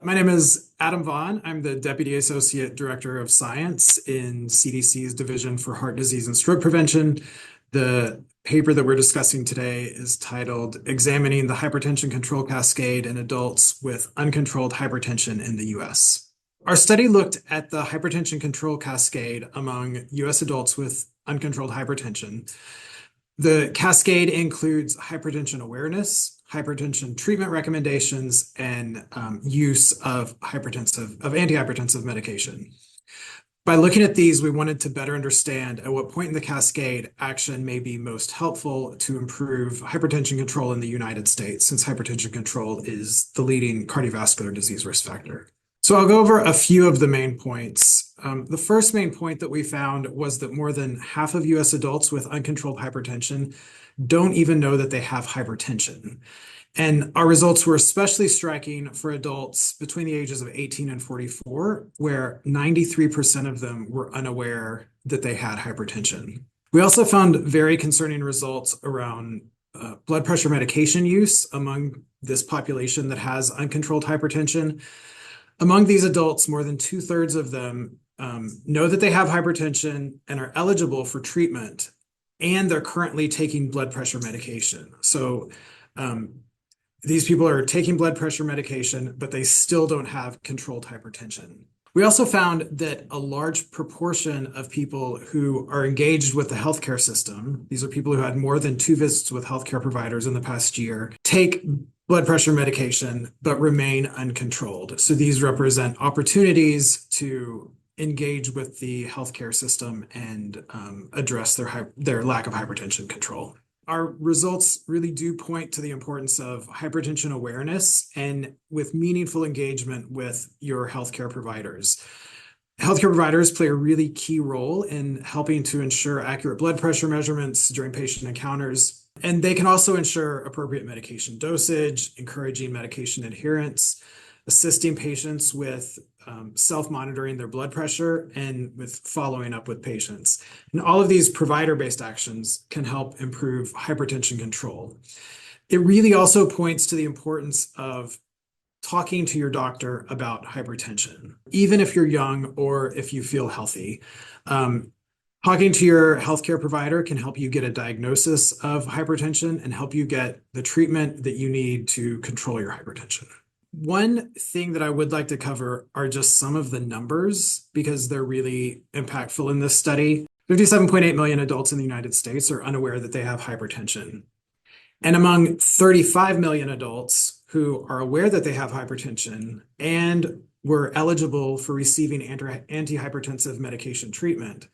My name is Adam Vaughan. I'm the Deputy Associate Director of Science in CDC's Division for Heart Disease and Stroke Prevention. The paper that we're discussing today is titled Examining the Hypertension Control Cascade in Adults with Uncontrolled Hypertension in the U.S. Our study looked at the hypertension control cascade among U.S. adults with uncontrolled hypertension. The cascade includes hypertension awareness, hypertension treatment recommendations, and use of antihypertensive medication. By looking at these, we wanted to better understand at what point in the cascade action may be most helpful to improve hypertension control in the United States, since hypertension control is the leading cardiovascular disease risk factor. So I'll go over a few of the main points. The first main point that we found was that more than half of US adults with uncontrolled hypertension don't even know that they have hypertension. And our results were especially striking for adults between the ages of 18 and 44, where 93% of them were unaware that they had hypertension. We also found very concerning results around blood pressure medication use among this population that has uncontrolled hypertension. Among these adults, more than 2/3 of them know that they have hypertension and are eligible for treatment, and they're currently taking blood pressure medication. So these people are taking blood pressure medication, but they still don't have controlled hypertension. We also found that a large proportion of people who are engaged with the healthcare system, these are people who had more than 2 visits with healthcare providers in the past year, take blood pressure medication, but remain uncontrolled. So these represent opportunities to engage with the healthcare system and address their lack of hypertension control. Our results really do point to the importance of hypertension awareness and with meaningful engagement with your healthcare providers. Healthcare providers play a really key role in helping to ensure accurate blood pressure measurements during patient encounters. And they can also ensure appropriate medication dosage, encouraging medication adherence, assisting patients with self-monitoring their blood pressure, and with following up with patients. And all of these provider-based actions can help improve hypertension control. It really also points to the importance of talking to your doctor about hypertension, even if you're young or if you feel healthy. Talking to your healthcare provider can help you get a diagnosis of hypertension and help you get the treatment that you need to control your hypertension. One thing that I would like to cover are just some of the numbers because they're really impactful in this study. 57.8 million adults in the United States are unaware that they have hypertension. And among 35 million adults who are aware that they have hypertension and were eligible for receiving antihypertensive medication treatment,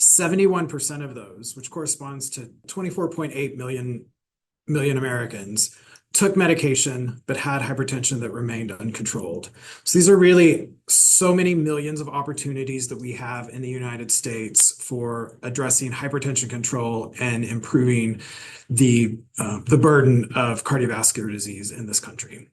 71% of those, which corresponds to 24.8 million Americans, took medication but had hypertension that remained uncontrolled. So these are really so many millions of opportunities that we have in the United States for addressing hypertension control and improving the burden of cardiovascular disease in this country.